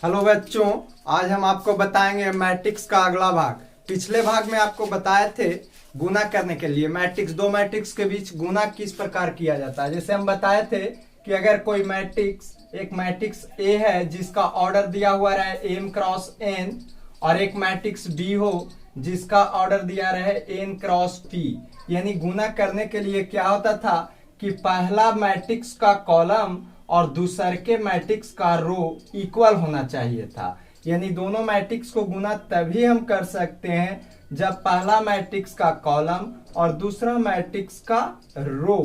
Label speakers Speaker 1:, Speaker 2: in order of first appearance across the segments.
Speaker 1: Hello बच्चों, आज हम आपको बताएंगे मैट्रिक्स का अगला भाग। पिछले भाग में आपको बताए थे गुना करने के लिए दो मैट्रिक्स के बीच गुना किस प्रकार किया जाता है। जैसे हम बताए थे कि अगर कोई एक मैट्रिक्स ए है जिसका ऑर्डर दिया हुआ रहे m क्रॉस n और एक मैट्रिक्स बी हो जिसका ऑर्डर दिया रहे n क्रॉस p, यानी गुना करने के लिए क्या होता था कि पहला मैट्रिक्स का कॉलम और दूसरे के मैट्रिक्स का रो इक्वल होना चाहिए था। यानी दोनों मैट्रिक्स को गुना तभी हम कर सकते हैं जब पहला मैट्रिक्स का कॉलम और दूसरा मैट्रिक्स का रो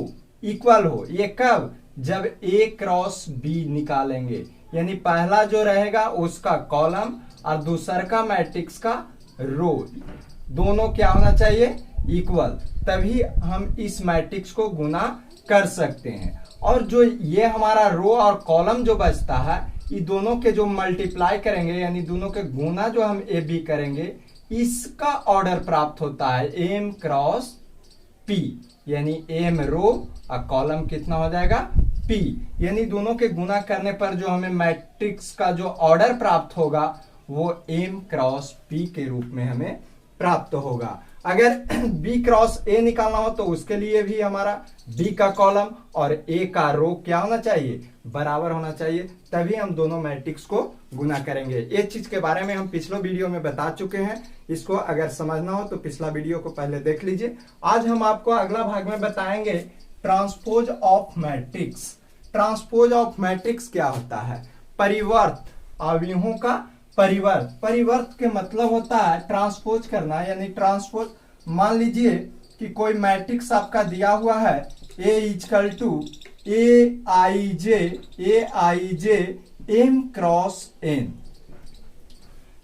Speaker 1: इक्वल हो। ये कब? जब a क्रॉस b निकालेंगे, यानी पहला जो रहेगा उसका कॉलम और दूसरा का मैट्रिक्स का रो दोनों क्या होना चाहिए? इक्वल, तभी हम इस मैट्रिक्स को गुना कर सकते हैं। और जो ये हमारा रो और कॉलम जो बचता है, ये दोनों के जो मल्टीप्लाई करेंगे यानी दोनों के गुना जो हम ए बी करेंगे, इसका ऑर्डर प्राप्त होता है m क्रॉस p, यानी m रो और कॉलम कितना हो जाएगा? p। यानी दोनों के गुना करने पर जो हमें मैट्रिक्स का जो ऑर्डर प्राप्त होगा वो m क्रॉस p के रूप में हमें प्राप्त होगा। अगर b क्रॉस a निकालना हो तो उसके लिए भी हमारा b का कॉलम और a का रो क्या होना चाहिए? बराबर होना चाहिए, तभी हम दोनों मैट्रिक्स को गुना करेंगे। ये चीज के बारे में हम पिछले वीडियो में बता चुके हैं। इसको अगर समझना हो तो पिछला वीडियो को पहले देख लीजिए। आज हम आपको अगला भाग में बताएंगे transpose of matrix. Transpose of matrix क्या होता है? परिवर्त, अवयवों का परिवर्त। परिवर्त के मतलब होता है ट्रांसपोज करना, यानी ट्रांसपोज। मान लीजिए कि कोई मैट्रिक्स आपका दिया हुआ है A equal to aij m cross n।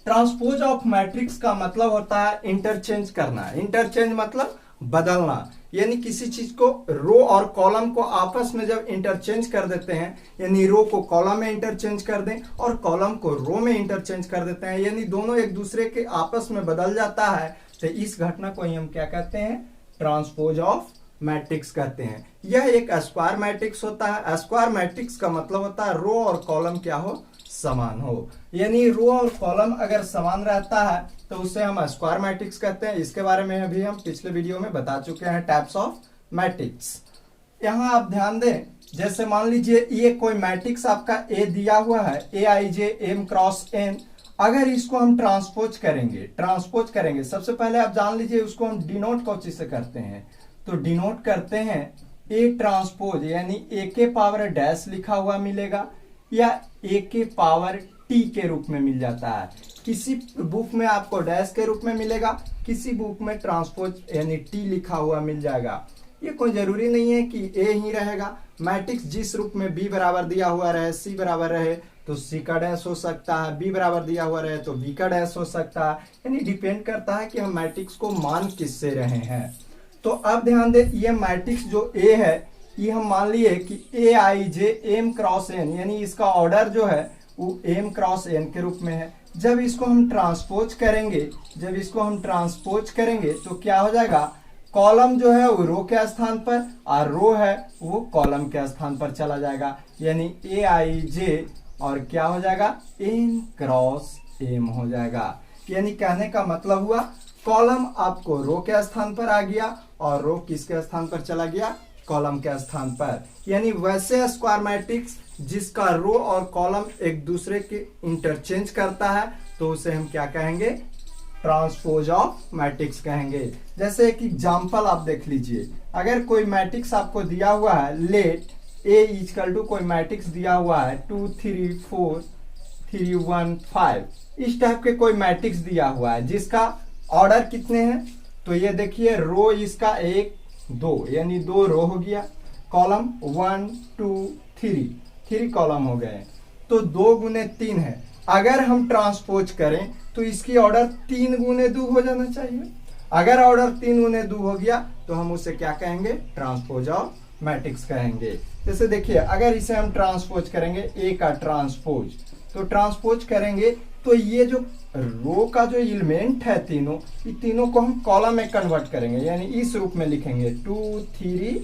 Speaker 1: Transpose of matrix का मतलब होता है इंटरचेंज करना। इंटरचेंज मतलब बदलना, यानी किसी चीज को रो और कॉलम को आपस में जब इंटरचेंज कर देते हैं, यानी रो को कॉलम में इंटरचेंज कर दें और कॉलम को रो में इंटरचेंज कर देते हैं, यानी दोनों एक दूसरे के आपस में बदल जाता है, तो इस घटना को ही हम क्या कहते हैं? ट्रांसपोज ऑफ मैट्रिक्स कहते हैं। यह एक स्क्वायर मैट्रिक्स होता है। स्क्वायर मैट्रिक्स का मतलब होता है रो और कॉलम क्या हो? समान हो। यानी रो और कॉलम अगर समान रहता है तो उसे हम स्क्वायर मैट्रिक्स कहते हैं। इसके बारे में अभी हम पिछले वीडियो में बता चुके हैं, टाइप्स ऑफ मैट्रिक्स। यहाँ आप ध्यान दें, जैसे मान लीजिए ये कोई मैट्रिक्स आपका ए दिया हुआ है aij m क्रॉस n। अगर इसको हम ट्रांसपोज करेंगे सबसे पहले आप जान लीजिए उसको हम डिनोट कौन चीज से करते हैं? तो डिनोट करते हैं ए ट्रांसपोज, यानी ए के पावर डैश लिखा हुआ मिलेगा या ए के पावर टी के रूप में मिल जाता है। किसी बुक में आपको डैश के रूप में मिलेगा, किसी बुक में ट्रांसपोज यानी टी लिखा हुआ मिल जाएगा। ये कोई जरूरी नहीं है कि ए ही रहेगा। मैट्रिक्स जिस रूप में बी बराबर दिया हुआ रहे, सी बराबर रहे तो सी का डैश हो सकता है, बी बराबर दिया हुआ रहे तो बी का डैश हो सकता है, यानी डिपेंड करता है कि हम मैट्रिक्स को मान किससे रहे हैं। तो अब ध्यान दे, ये मैट्रिक्स जो ए है ये हम मान लिए कि aij m क्रॉस n, यानी इसका ऑर्डर जो है वो m क्रॉस n के रूप में है। जब इसको हम ट्रांसपोज करेंगे तो क्या हो जाएगा? कॉलम जो है वो रो के स्थान पर और रो है वो कॉलम के स्थान पर चला जाएगा, यानी aij और क्या हो जाएगा? n क्रॉस m हो जाएगा। यानी कहने का मतलब हुआ कॉलम आपको रो के स्थान पर आ गया और रो किसके स्थान पर चला गया? कॉलम के स्थान पर। यानी वैसे स्क्वायर मैट्रिक्स जिसका रो और कॉलम एक दूसरे के इंटरचेंज करता है तो उसे हम क्या कहेंगे? ट्रांसपोज ऑफ मैट्रिक्स कहेंगे। जैसे एक एग्जांपल आप देख लीजिए, अगर कोई मैट्रिक्स आपको दिया हुआ है, लेट ए इक्वल टू कोई मैट्रिक्स दिया हुआ है 2 3 4 3 1 5, इस टाइप के कोई मैट्रिक्स दिया हुआ है जिसका ऑर्डर कितने हैं? तो ये देखिए रो इसका 1 2, यानी 2 रो हो गया, कॉलम 1 2 3 कॉलम हो गए, तो 2 गुने 3 है। अगर हम ट्रांसपोज करें तो इसकी ऑर्डर 3 गुने 2 हो जाना चाहिए। अगर ऑर्डर 3 गुने 2 हो गया तो हम उसे क्या कहेंगे? ट्रांसपोज ऑफ मैट्रिक्स कहेंगे। जैसे देखिए अगर इसे हम ट्रांसपोज करेंगे ए का ट्रांसपोज, तो ट्रांसपोज करेंगे तो ये जो रो का जो एलिमेंट है तीनों, ये तीनों को हम कॉलम में कन्वर्ट करेंगे, यानी इस रूप में लिखेंगे 2 3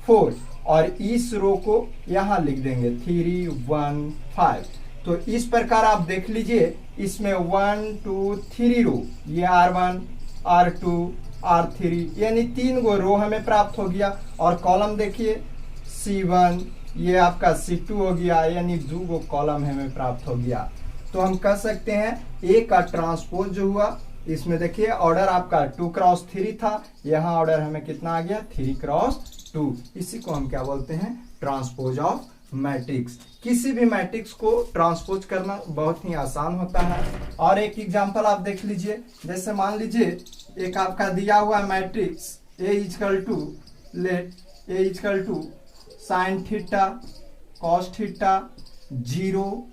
Speaker 1: 4 और इस रो को यहाँ लिख देंगे 3 1 5। तो इस प्रकार आप देख लीजिए, इसमें 1 2 3 रो, ये R1 R2 R3 यानी 3 गो रो हमें प्राप्त हो गया। और कॉलम देखिए C1, ये आपका C2 हो गया, यानी 2 गो कॉलम हमें प्राप्त हो गया। तो हम कह सकते हैं ए का ट्रांसपोज जो हुआ, इसमें देखिए ऑर्डर आपका 2x3 था, यहाँ ऑर्डर हमें कितना आ गया 3x2। इसी को हम क्या बोलते हैं, ट्रांसपोज ऑफ मैट्रिक्स। किसी भी मैट्रिक्स को ट्रांसपोज करना बहुत ही आसान होता है। और एक एग्जांपल आप देख लीजिए, जैसे मान लीजिए एक आपका दिया हुआ matrix A equal to sine theta cos theta 0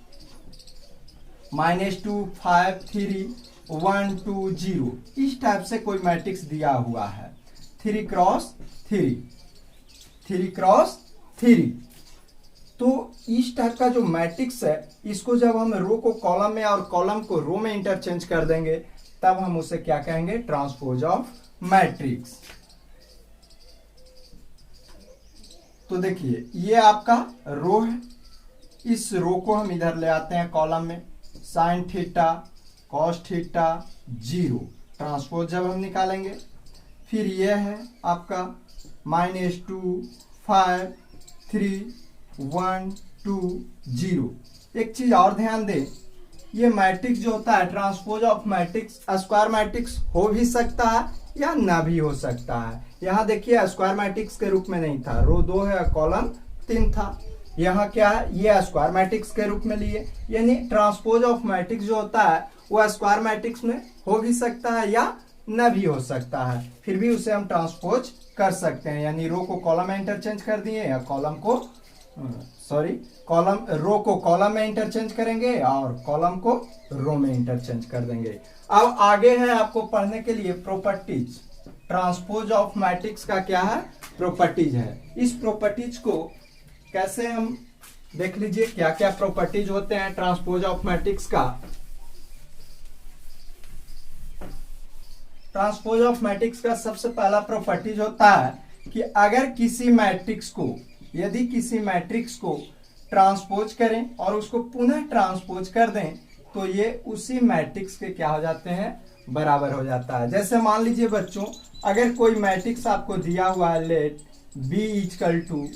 Speaker 1: -2 5 3 1 2 0, इस टाइप से कोई मैट्रिक्स दिया हुआ है 3x3। तो इस टाइप का जो मैट्रिक्स है, इसको जब हम रो को कॉलम में और कॉलम को रो में इंटरचेंज कर देंगे, तब हम उसे क्या कहेंगे, ट्रांसपोज ऑफ मैट्रिक्स। तो देखिए ये आपका रो है, इस रो को हम इधर ले आते हैं कॉलम में, sign theta cos theta 0, transpose जब हम निकालेंगे। फिर ये है आपका -2 5 3 1 2 0। एक चीज और ध्यान दें, ये मैट्रिक्स जो होता है transpose of matrix square matrix हो भी सकता है या ना भी हो सकता है। यहाँ देखिए स्क्वायर मैट्रिक्स के रूप में नहीं था, रो 2 है कॉलम 3 था, यहाँ क्या है, ये स्क्वायर मैट्रिक्स के रूप में लिए। यानी ट्रांसपोज ऑफ मैट्रिक्स जो होता है वो स्क्वायर मैट्रिक्स में हो भी सकता है या न भी हो सकता है, फिर भी उसे हम ट्रांसपोज कर सकते हैं। यानी रो को कॉलम में इंटरचेंज कर दिए या रो को कॉलम में इंटरचेंज करेंगे और कॉलम को रो में इंटरचेंज कर देंगे। अब आगे है आपको पढ़ने के लिए प्रॉपर्टीज। ट्रांसपोज ऑफ मैट्रिक्स का क्या है, प्रॉपर्टीज है। इस प्रॉपर्टीज को कैसे हम देख लीजिए, क्या क्या प्रॉपर्टीज होते हैं ट्रांसपोज ऑफ मैट्रिक्स का। ट्रांसपोज ऑफ मैट्रिक्स का सबसे पहला प्रॉपर्टीज होता है कि अगर किसी मैट्रिक्स को, यदि किसी मैट्रिक्स को ट्रांसपोज करें और उसको पुनः ट्रांसपोज कर दें, तो ये उसी मैट्रिक्स के क्या हो जाते हैं, बराबर हो जाता है। जैसे मान लीजिए बच्चों, अगर कोई मैट्रिक्स आपको दिया हुआ है, लेट B इक्वल टू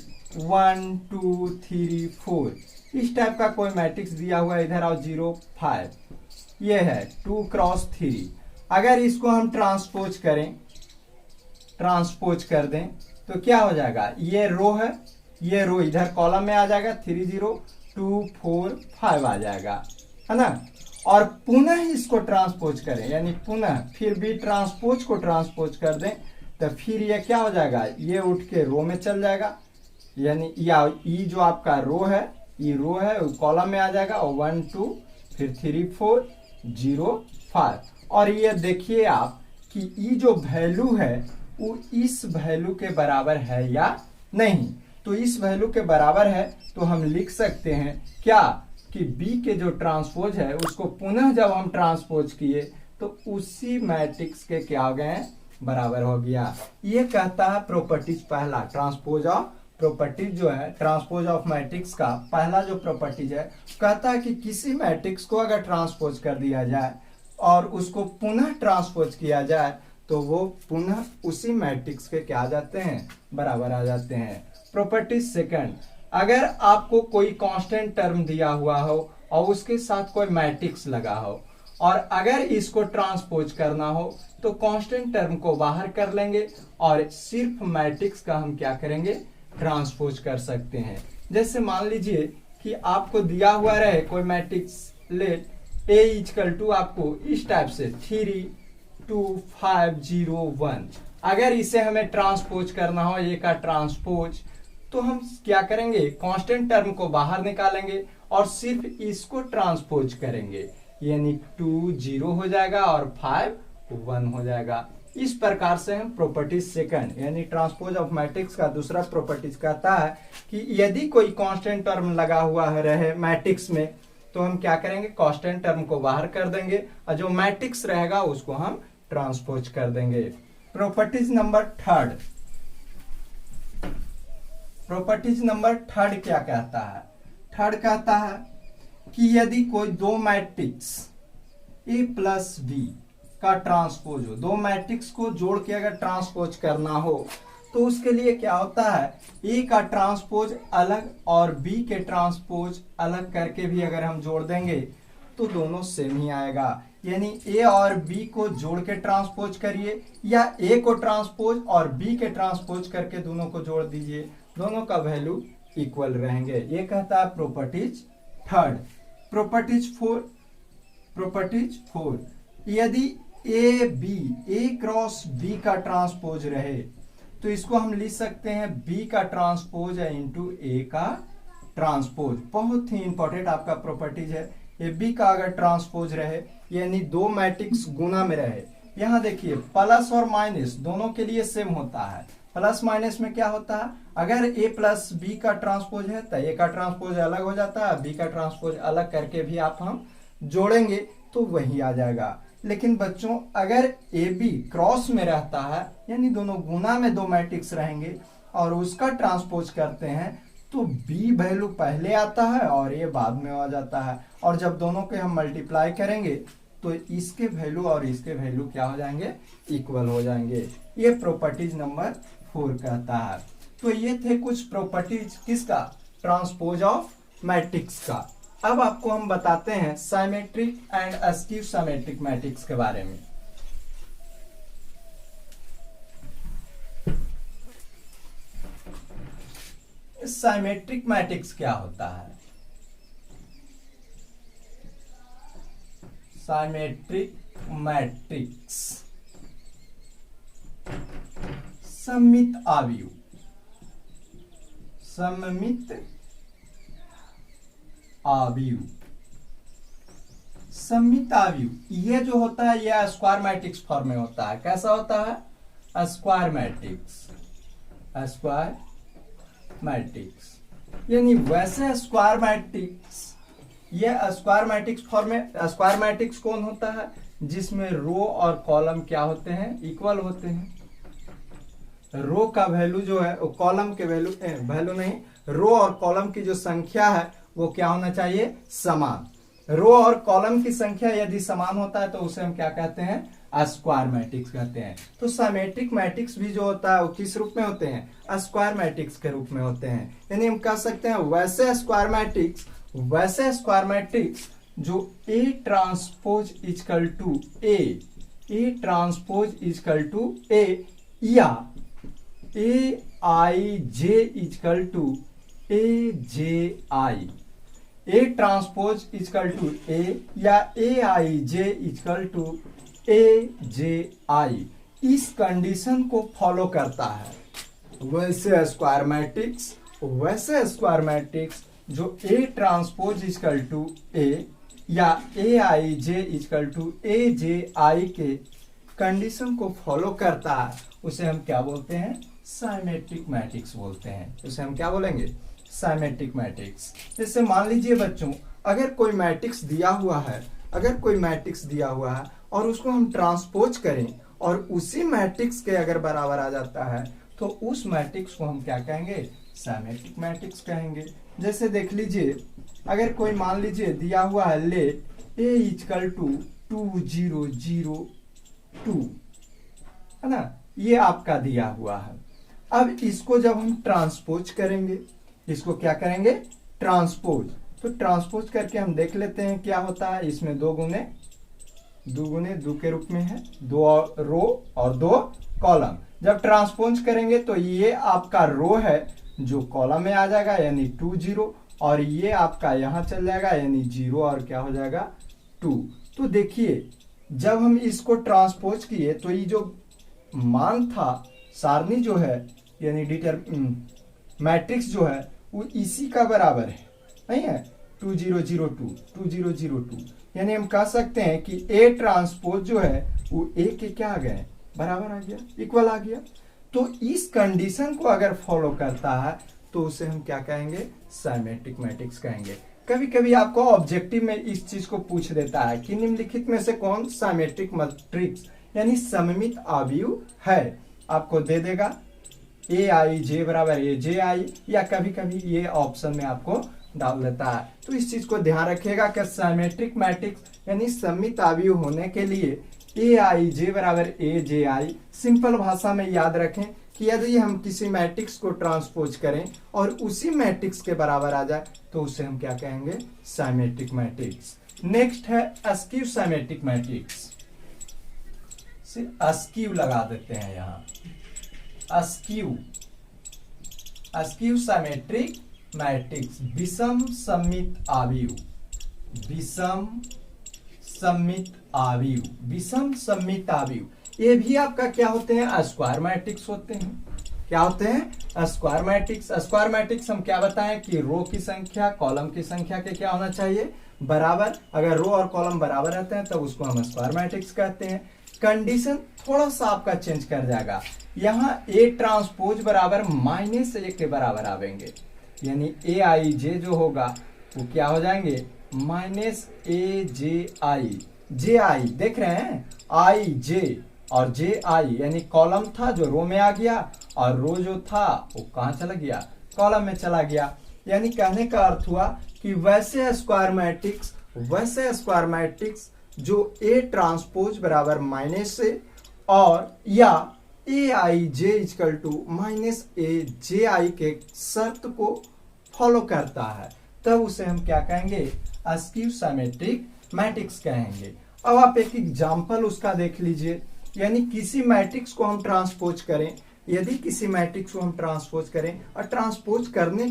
Speaker 1: 1 2 3 4, इस टाइप का कोई मैट्रिक्स दिया हुआ है, इधर आओ 0 5, ये है 2x3। अगर इसको हम ट्रांसपोज कर दें तो क्या हो जाएगा, ये रो है, ये रो इधर कॉलम में आ जाएगा, 3 0 2 4 5 आ जाएगा, है ना। और पुनः इसको ट्रांसपोज करें, यानी पुनः फिर भी ट्रांसपोज को ट्रांसपोज कर दें, तो फिर ये क्या हो जाएगा, ये उठ के रो में चल जाएगा, यानी ई जो आपका रो है, ये रो है वो कॉलम में आ जाएगा, 1 2 फिर 3 4 0 5। और ये देखिए आप कि ई जो वैल्यू है वो इस वैल्यू के बराबर है या नहीं। तो इस वैल्यू के बराबर है तो हम लिख सकते हैं क्या, कि बी के जो ट्रांसपोज है उसको पुनः जब हम ट्रांसपोज किए तो उसी मैट्रिक्स के क्या हो गए, बराबर हो गया। ये कहता है प्रॉपर्टीज पहला, ट्रांसपोज ऑफ प्रॉपर्टीज जो है ट्रांसपोज ऑफ मैट्रिक्स का पहला जो प्रॉपर्टीज है, कहता है कि किसी मैट्रिक्स को अगर ट्रांसपोज कर दिया जाए और उसको पुनः ट्रांसपोज किया जाए तो वो पुनः उसी मैट्रिक्स के क्या आ जाते हैं, बराबर आ जाते हैं। प्रॉपर्टीज सेकंड, अगर आपको कोई कांस्टेंट टर्म दिया हुआ हो और उसके साथ कोई मैट्रिक्स लगा हो और अगर इसको ट्रांसपोज करना हो तो कांस्टेंट टर्म को बाहर कर लेंगे और सिर्फ मैट्रिक्स का हम क्या करेंगे, ट्रांसपोज कर सकते हैं। जैसे मान लीजिए कि आपको दिया हुआ रहे कोई matrix, let A equal to आपको इस टाइप से 3 2 5 0 1, अगर इसे हमें ट्रांसपोज करना हो, ये का ट्रांसपोज, तो हम क्या करेंगे, कांस्टेंट टर्म को बाहर निकालेंगे और सिर्फ इसको ट्रांसपोज करेंगे, यानी 2 0 हो जाएगा और 5 1 हो जाएगा। इस प्रकार से हम प्रॉपर्टीज सेकंड यानी ट्रांसपोज ऑफ मैट्रिक्स का दूसरा प्रॉपर्टीज कहता है कि यदि कोई कांस्टेंट टर्म लगा हुआ रहे मैट्रिक्स में तो हम क्या करेंगे, कांस्टेंट टर्म को बाहर कर देंगे और जो मैट्रिक्स रहेगा उसको हम ट्रांसपोज कर देंगे। Properties number third, properties number third क्या कहता है, थर्ड कहता है कि यदि कोई दो मैट्रिक्स ए प्लस बी का ट्रांसपोज हो, दो मैट्रिक्स को जोड़ के अगर ट्रांसपोज करना हो तो उसके लिए क्या होता है, ए का ट्रांसपोज अलग और बी के ट्रांसपोज अलग करके भी अगर हम जोड़ देंगे तो दोनों सेम ही आएगा। यानी ए और बी को जोड़ के ट्रांसपोज करिए या ए को ट्रांसपोज और बी के ट्रांसपोज करके दोनों को जोड़ दीजिए, दोनों का वैल्यू इक्वल रहेंगे। ये कहता है प्रॉपर्टीज थर्ड। प्रॉपर्टीज फोर, यदि ए क्रॉस बी का ट्रांसपोज रहे तो इसको हम लिख सकते हैं बी का ट्रांसपोज है इंटू ए का ट्रांसपोज। बहुत ही इंपॉर्टेंट आपका प्रॉपर्टीज है। ए बी का अगर ट्रांसपोज रहे यानी दो मैट्रिक्स गुना में रहे, यहाँ देखिए प्लस और माइनस दोनों के लिए सेम होता है। प्लस माइनस में क्या होता है, अगर ए प्लस बी का ट्रांसपोज है तो ए का ट्रांसपोज अलग हो जाता है, बी का ट्रांसपोज अलग करके भी आप हम जोड़ेंगे तो वही आ जाएगा। लेकिन बच्चों अगर ए बी क्रॉस में रहता है यानी दोनों गुना में दो मैट्रिक्स रहेंगे और उसका ट्रांसपोज करते हैं तो बी वैल्यू पहले आता है और ये बाद में आ जाता है, और जब दोनों के हम मल्टीप्लाई करेंगे तो इसके वैल्यू और इसके वैल्यू क्या हो जाएंगे, इक्वल हो जाएंगे। ये प्रॉपर्टीज नंबर 4 कहता है। तो ये थे कुछ प्रॉपर्टीज किसका, ट्रांसपोज ऑफ मैट्रिक्स का। अब आपको हम बताते हैं symmetric and askew symmetric matrix के बारे में। साइमेट्रिक मैट्रिक्स क्या होता है, साइमेट्रिक मैट्रिक्स सममित आव्यूह, सममित आव्यूह, सममित आव्यूह ये जो होता है यह स्क्वायर मैट्रिक्स फॉर्म में होता है। कैसा होता है, स्क्वायर मैट्रिक्स, स्क्वायर मैट्रिक्स यानी वैसे स्क्वायर मैट्रिक्स, ये स्क्वायर मैट्रिक्स फॉर्म में। स्क्वायर मैट्रिक्स कौन होता है, जिसमें रो और कॉलम क्या होते हैं, इक्वल होते हैं। रो का वैल्यू जो है कॉलम के वैल्यू नहीं, रो और कॉलम की जो संख्या है वो क्या होना चाहिए, समान। रो और कॉलम की संख्या यदि समान होता है तो उसे हम क्या कहते हैं, स्क्वायर मैट्रिक्स कहते हैं। तो साइमेट्रिक मैट्रिक्स भी जो होता है वो किस रूप में होते हैं, स्क्वायर मैट्रिक्स के रूप में होते हैं। यानी हम कह सकते हैं वैसे स्क्वायर मैट्रिक्स जो A transpose equal to A transpose equal to A या A I J equal to A J I, A transpose equal to A या A I J equal to A J आई, इस condition को follow करता है। वैसे square matrix जो A transpose equal to A या A I J equal to A J आई के condition को फॉलो करता है उसे हम क्या बोलते हैं, साइमेट्रिक मैट्रिक्स बोलते हैं। उसे हम क्या बोलेंगे, साइमेट्रिक मैट्रिक्स। जैसे मान लीजिए बच्चों अगर कोई मैट्रिक्स दिया हुआ है और उसको हम ट्रांसपोज करें और उसी मैट्रिक्स के अगर बराबर आ जाता है तो उस मैट्रिक्स को हम क्या कहेंगे, साइमेट्रिक मैट्रिक्स कहेंगे। जैसे देख लीजिए अगर कोई मान लीजिए दिया हुआ है लेट ए इक्वल टू 2 0 0 2 है ना, ये आपका दिया हुआ है। अब इसको जब हम ट्रांसपोज करेंगे, इसको क्या करेंगे, ट्रांसपोज। तो ट्रांसपोज करके हम देख लेते हैं क्या होता है। इसमें दो गुने दो के रूप में है, दो रो और दो कॉलम। जब ट्रांसपोज करेंगे तो ये आपका रो है जो कॉलम में आ जाएगा यानी 2 0, और ये आपका यहां चल जाएगा यानी 0 और क्या हो जाएगा 2। तो देखिए जब हम इसको ट्रांसपोज किए तो ये जो मान था, सारणी जो है यानी मैट्रिक्स जो है वो इसी का बराबर है, नहीं है, 2 0 0 2 2 0 0 2। यानी हम कह सकते हैं कि ए ट्रांसपोज जो है वो ए के क्या आ गए, बराबर आ गया, इक्वल आ गया। तो इस कंडीशन को अगर फॉलो करता है तो उसे हम क्या कहेंगे, साइमेट्रिक मैट्रिक्स कहेंगे। कभी कभी आपको ऑब्जेक्टिव में इस चीज को पूछ देता है कि निम्नलिखित में से कौन साइमेट्रिक मैट्रिक्स यानी सममित आव्यूह है, आपको दे देगा ए आई जे बराबर ए जे आई, या कभी कभी ये ऑप्शन में आपको डाल देता है। तो इस चीज को ध्यान रखिएगा कि साइमेट्रिक मैट्रिक्स यानी सममित आव्यूह होने के लिए ए आई जे बराबर ए जे आई। सिंपल भाषा में याद रखें कि यदि हम किसी मैट्रिक्स को ट्रांसपोज करें और उसी मैट्रिक्स के बराबर आ जाए तो उसे हम क्या कहेंगे, साइमेट्रिक मैट्रिक्स। नेक्स्ट है अस्क्यू साइमेट्रिक मैट्रिक्स। अस्क्यू लगा देते हैं यहाँ, अस्क्यू अस्क्यू साइमेट्रिक मैट्रिक्स, विषम सममित आव्यूह, विषम सममित आव्यूह, विषम सममित आव्यूह। ये भी आपका क्या होते हैं, स्क्वायर मैट्रिक्स होते हैं। क्या होते हैं, स्क्वायर मैट्रिक्स। स्क्वायर मैट्रिक्स हम क्या बताएं कि रो की संख्या कॉलम की संख्या के क्या होना चाहिए, बराबर। अगर रो और कॉलम बराबर रहते हैं तब उसको हम स्क्वायर मैट्रिक्स कहते हैं। कंडीशन थोड़ा सा आपका चेंज कर जाएगा, यहाँ ए ट्रांसपोज बराबर -a के बराबर आवेंगे, यानी ए आई जे जो होगा वो क्या हो जाएंगे, -a जे आई। जे आई देख रहे हैं, आई जे और जे आई, यानी कॉलम था जो रो में आ गया और रो जो था वो कहाँ चला गया, कॉलम में चला गया। यानी कहने का अर्थ हुआ कि वैसे स्क्वायर मैट्रिक्स जो ए ट्रांसपोज बराबर -a और या A I J equal to -a जे आई के शर्त को फॉलो करता है, तब उसे हम क्या कहेंगे, अस्क्यू साइमेट्रिक मैट्रिक्स कहेंगे। अब आप एक एग्जांपल उसका देख लीजिए, यानी किसी मैट्रिक्स को हम ट्रांसपोज करें, यदि किसी मैट्रिक्स को हम ट्रांसपोज करें और ट्रांसपोज करने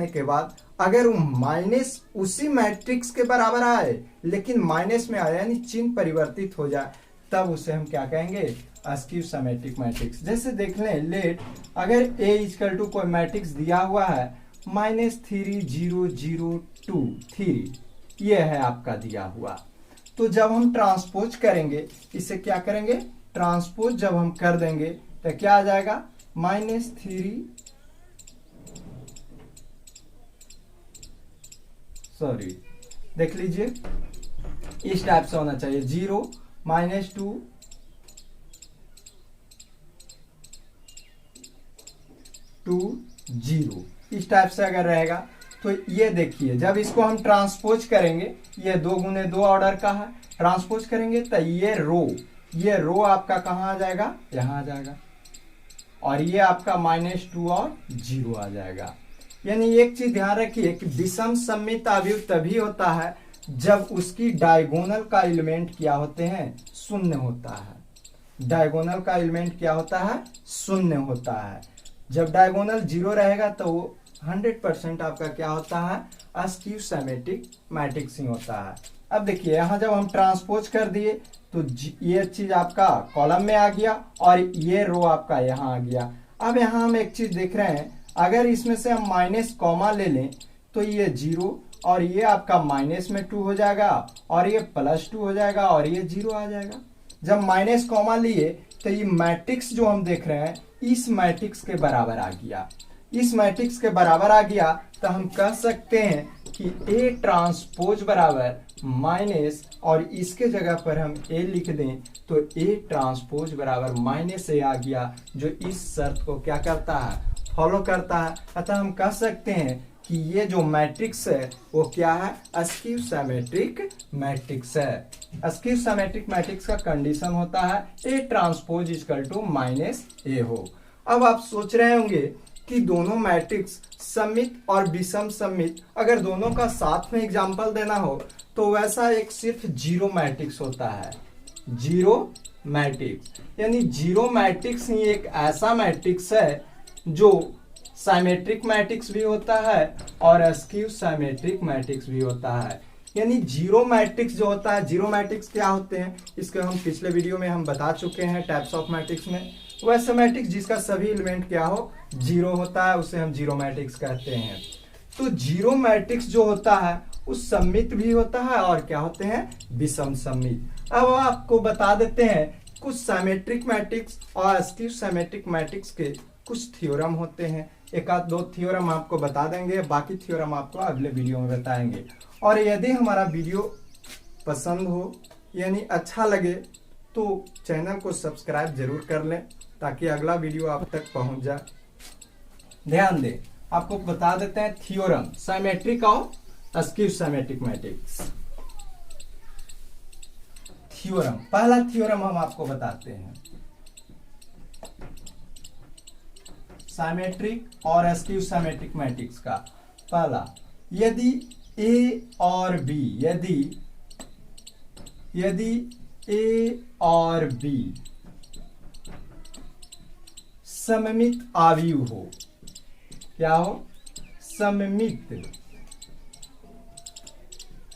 Speaker 1: के बाद अगर वो माइनस उसी मैट्रिक्स के बराबर आए लेकिन माइनस में आए यानी चिन्ह परिवर्तित हो जाए, तब उसे हम क्या कहेंगे, अस्क्यू सिमेट्रिक मैट्रिक्स। जैसे देख लें, लेट अगर A इक्वल टू कोई मैट्रिक्स दिया हुआ है -3 0 0 2 3, ये है आपका दिया हुआ, तो जब हम ट्रांसपोज करेंगे इसे क्या करेंगे, ट्रांसपोज जब हम कर देंगे तो क्या आ जाएगा, -3 सॉरी देख लीजिए इस टाइप से होना चाहिए, 0 -2 2 0, इस टाइप से अगर रहेगा तो ये देखिए जब इसको हम ट्रांसपोज करेंगे, ये 2 गुने 2 ऑर्डर का है, ट्रांसपोज करेंगे तो ये रो आपका कहाँ आ जाएगा, यहाँ आ जाएगा, और ये आपका -2 और 0 आ जाएगा। यानी एक चीज ध्यान रखिए कि विषम सममित आव्यूह तभी होता है जब उसकी डायगोनल का एलिमेंट क्या होते हैं, शून्य होता है। डायगोनल का एलिमेंट क्या होता है, शून्य होता है। जब डायगोनल 0 रहेगा तो वो 100% आपका क्या होता है, अस्क्यू सिमेट्रिक मैट्रिक्स ही होता है। अब देखिए यहाँ जब हम ट्रांसपोज कर दिए तो ये चीज आपका कॉलम में आ गया और ये रो आपका यहाँ आ गया। अब यहाँ हम एक चीज देख रहे हैं, अगर इसमें से हम माइनस कॉमा ले लें तो ये 0 और ये आपका -2 हो जाएगा और ये +2 हो जाएगा और ये 0 आ जाएगा। जब माइनस कॉमा लिए तो ये मैट्रिक्स जो हम देख रहे हैं इस मैट्रिक्स के बराबर आ गया। इस मैट्रिक्स के बराबर आ गया तो हम कह सकते हैं कि A ट्रांसपोज बराबर माइनस और इसके जगह पर हम A लिख दें तो A ट्रांसपोज बराबर -A आ गया, जो इस शर्त को क्या करता है, फॉलो करता है। अतः हम कह सकते हैं कि ये जो मैट्रिक्स है वो क्या है, अस्क्यू सिमेट्रिक मैट्रिक्स है। अस्क्यू सिमेट्रिक मैट्रिक्स का कंडीशन होता है A transpose equal to -A हो। अब आप सोच रहे होंगे कि दोनों मैट्रिक्स सममित और विषम सममित, अगर दोनों का साथ में एग्जांपल देना हो तो वैसा एक सिर्फ 0 मैट्रिक्स होता है। 0 मैट्रिक्स यानी 0 मैट्रिक्स ही एक ऐसा मैट्रिक्स है जो साइमेट्रिक मैट्रिक्स भी होता है और अस्क्यू सिमेट्रिक मैट्रिक्स भी होता है। यानी 0 मैट्रिक्स जो होता है, 0 मैट्रिक्स क्या होते हैं इसके हम पिछले वीडियो में हम बता चुके हैं टाइप्स ऑफ मैट्रिक्स में। वैसे मैट्रिक्स जिसका सभी एलिमेंट क्या हो, 0 होता है, उसे हम 0 मैट्रिक्स कहते हैं। तो 0 मैट्रिक्स जो होता है वो सममित भी होता है और क्या होते हैं, विषम सममित। अब आपको बता देते हैं कुछ सिमेट्रिक मैट्रिक्स और अस्क्यू सिमेट्रिक मैट्रिक्स के कुछ थ्योरम होते हैं। एक आध 2 थ्योरम आपको बता देंगे, बाकी थ्योरम आपको अगले वीडियो में बताएंगे। और यदि हमारा वीडियो पसंद हो यानी अच्छा लगे तो चैनल को सब्सक्राइब जरूर कर लें ताकि अगला वीडियो आप तक पहुंच जाए। ध्यान दें, आपको बता देते हैं थ्योरम सिमेट्रिक और स्क्यू सिमेट्रिक मैट्रिक्स। थ्योरम, पहला थ्योरम हम आपको बताते हैं सिमेट्रिक और स्क्यू सिमेट्रिक मैट्रिक्स का। पहला, यदि ए और बी, यदि ए और बी सममित आव्यूह हो, क्या हो? सममित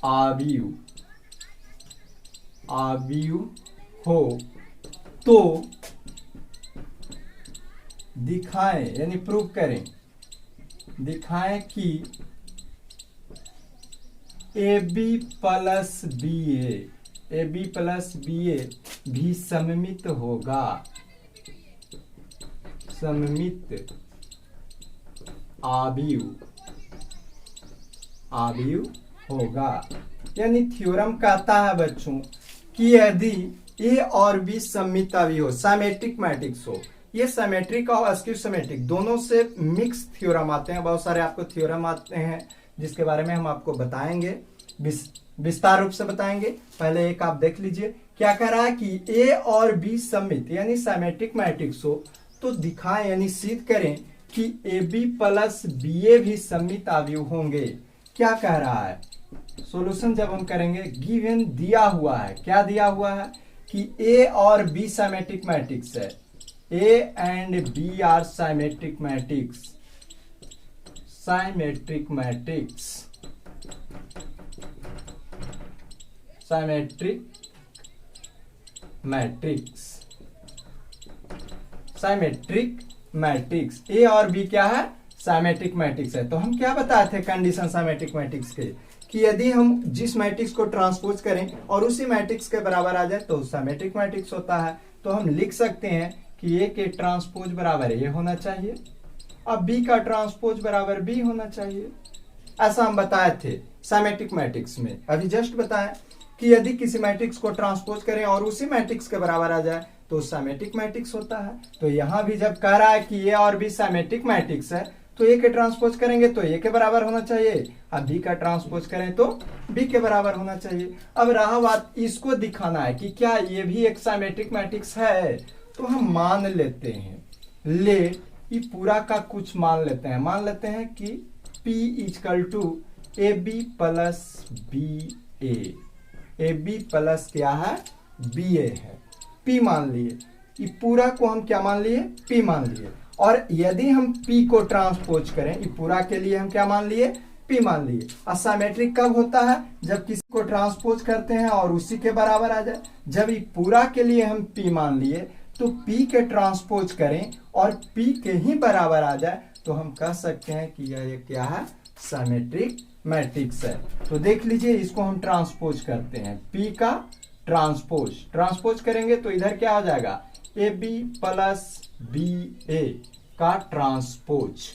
Speaker 1: आव्यूह हो तो दिखाएं, यानी प्रूव करें, दिखाएं कि ए बी प्लस बी ए भी सममित होगा, सममित आव्यूह होगा। यानी थ्योरम कहता है बच्चों कि यदि ए और बी सममित आव्यूह हो, सिमेट्रिक मैट्रिक्स हो, ये सिमेट्रिक और स्क्यू सिमेट्रिक दोनों से मिक्स थ्योरम आते हैं। बहुत सारे आपको थ्योरम आते हैं जिसके बारे में हम आपको बताएंगे, विस्तार रूप से बताएंगे। पहले एक आप देख लीजिए, क्या कह रहा है कि ए और बी सममित यानी सिमेट्रिक मैट्रिक्स हो तो दिखाएं यानी सिद्ध करें कि ए बी प्लस बी ए भी सममित आव्यूह होंगे। क्या कह रहा है? सॉल्यूशन जब हम करेंगे, गिवन दिया हुआ है, क्या दिया हुआ है कि ए और बी सिमेट्रिक मैट्रिक्स है, A and B are symmetric matrix, symmetric matrix, symmetric matrix, symmetric matrix. A और बी क्या है? सिमेट्रिक मैट्रिक्स है। तो हम क्या बताए थे कंडीशन सिमेट्रिक मैट्रिक्स के, कि यदि हम जिस मैट्रिक्स को ट्रांसपोज करें और उसी मैट्रिक्स के बराबर आ जाए तो सिमेट्रिक मैट्रिक्स होता है। तो हम लिख सकते हैं कि ए के ट्रांसपोज बराबर ए होना चाहिए, अब बी का ट्रांसपोज बराबर बी होना चाहिए। ऐसा हम बताए थे सिमेट्रिक मैट्रिक्स में। अभी जस्ट बताएं कि यदि किसी मैट्रिक्स को ट्रांसपोज करें और उसी मैट्रिक्स के बराबर आ जाए तो सिमेट्रिक मैट्रिक्स होता है। तो यहां भी जब कह रहा है कि ए और बी सिमेट्रिक मैट्रिक्स है तो ए के ट्रांसपोज करेंगे तो ए के बराबर होना चाहिए, अब बी का ट्रांसपोज करें तो बी के बराबर होना चाहिए। अब रहा बात इसको दिखाना है कि क्या ये भी एक सिमेट्रिक मैट्रिक्स है। तो हम मान लेते हैं, ये पूरा का कुछ मान लेते हैं, मान लेते हैं कि P equal to A B plus B A B plus क्या है? बी ए है। P मान लिए, ये पूरा को हम क्या मान लिए? P मान लिए। और यदि हम P को ट्रांसपोज करें, ये पूरा के लिए हम क्या मान लिए? P मान लिए। असिमेट्रिक कब होता है? जब किसी को ट्रांसपोज करते हैं और उसी के बराबर आ जाए। जब ये पूरा के लिए हम P मान लिए तो P के ट्रांसपोज करें और P के ही बराबर आ जाए तो हम कह सकते हैं कि यह क्या है? सिमेट्रिक मैट्रिक्स है। तो देख लीजिए, इसको हम ट्रांसपोज करते हैं, P का ट्रांसपोज करेंगे तो इधर क्या हो जाएगा? ए बी प्लस बी ए का ट्रांसपोज।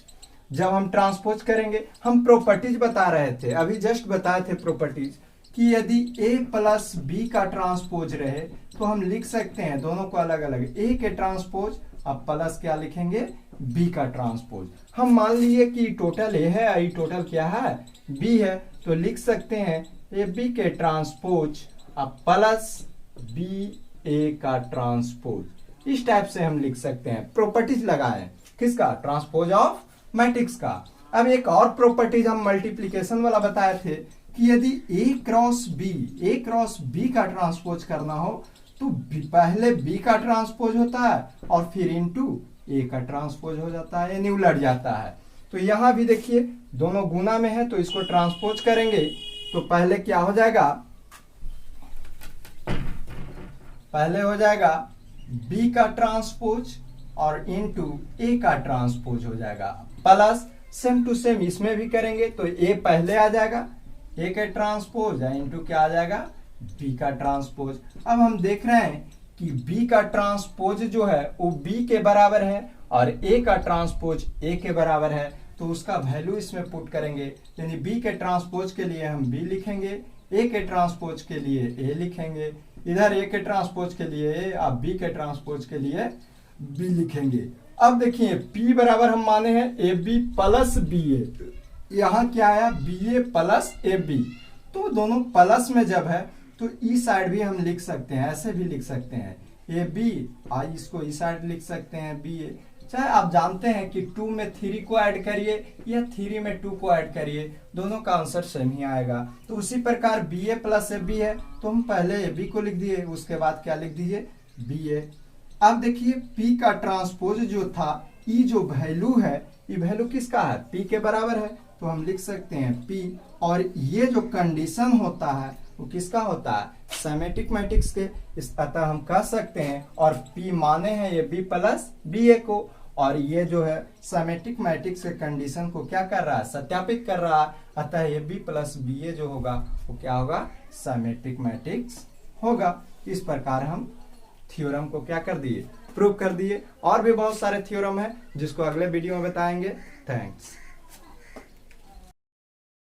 Speaker 1: जब हम ट्रांसपोज करेंगे, हम प्रॉपर्टीज बता रहे थे, अभी जस्ट बताए थे प्रॉपर्टीज, कि यदि ए प्लस बी का ट्रांसपोज रहे तो हम लिख सकते हैं दोनों को अलग अलग, ए के ट्रांसपोज, अब प्लस क्या लिखेंगे? बी का ट्रांसपोज। हम मान लिए कि टोटल ए है, आई टोटल क्या है? बी है, तो लिख सकते हैं ए बी के ट्रांसपोज अब प्लस बी ए का ट्रांसपोज। इस टाइप से हम लिख सकते हैं, प्रॉपर्टीज लगाए किसका? ट्रांसपोज ऑफ मैट्रिक्स का। अब एक और प्रॉपर्टीज हम मल्टीप्लीकेशन वाला बताए थे कि यदि ए क्रॉस बी का ट्रांसपोज करना हो तो पहले बी का ट्रांसपोज होता है और फिर इनटू ए का ट्रांसपोज हो जाता है, यानी उलट जाता है। तो यहां भी देखिए दोनों गुना में है तो इसको ट्रांसपोज करेंगे तो पहले क्या हो जाएगा? पहले हो जाएगा बी का ट्रांसपोज और इनटू ए का ट्रांसपोज हो जाएगा, प्लस सेम टू सेम इसमें भी करेंगे तो ए पहले आ जाएगा, ए के ट्रांसपोज इनटू क्या आ जाएगा? बी का ट्रांसपोज। अब हम देख रहे हैं कि बी का ट्रांसपोज जो है वो बी के बराबर है और ए का ट्रांसपोज ए के बराबर है, तो उसका वैल्यू इसमें पुट करेंगे, यानी बी के ट्रांसपोज के लिए हम बी लिखेंगे, ए के ट्रांसपोज के लिए ए लिखेंगे, इधर ए के ट्रांसपोज के लिए ए, अब बी के ट्रांसपोज के लिए बी लिखेंगे। अब देखिए P बराबर हम माने हैं AB प्लस BA, यहाँ क्या आया BA प्लस AB, तो दोनों प्लस में जब है तो ई साइड भी हम लिख सकते हैं, ऐसे भी लिख सकते हैं AB, आई इसको ई साइड लिख सकते हैं BA। चाहे आप जानते हैं कि 2 में 3 को ऐड करिए या 3 में 2 को ऐड करिए, दोनों का आंसर सेम ही आएगा। तो उसी प्रकार BA प्लस AB है तो हम पहले AB को लिख दिए, उसके बाद क्या लिख दीजिए BA। अब देखिए P का ट्रांसपोज जो था, E जो वैल्यू है, ये वैल्यू किसका है P के बराबर है, तो हम लिख सकते हैं P, और ये जो कंडीशन होता है वो किसका होता है सेमेटिक मैट्रिक्स के, इस अतः हम कह सकते हैं, और P माने हैं ये B प्लस BA को, और ये जो है सेमेटिक मैट्रिक्स के कंडीशन को क्या कर रहा है सत्यापित कर रहा है, अतः ये B प्लस BA जो होगा वो क्या होगा सेमेट्रिक मैट्रिक्स होगा। इस प्रकार हम थ्योरम को क्या कर दिए प्रूव कर दिए। और भी बहुत सारे थ्योरम है जिसको अगले वीडियो में बताएंगे। थैंक्स।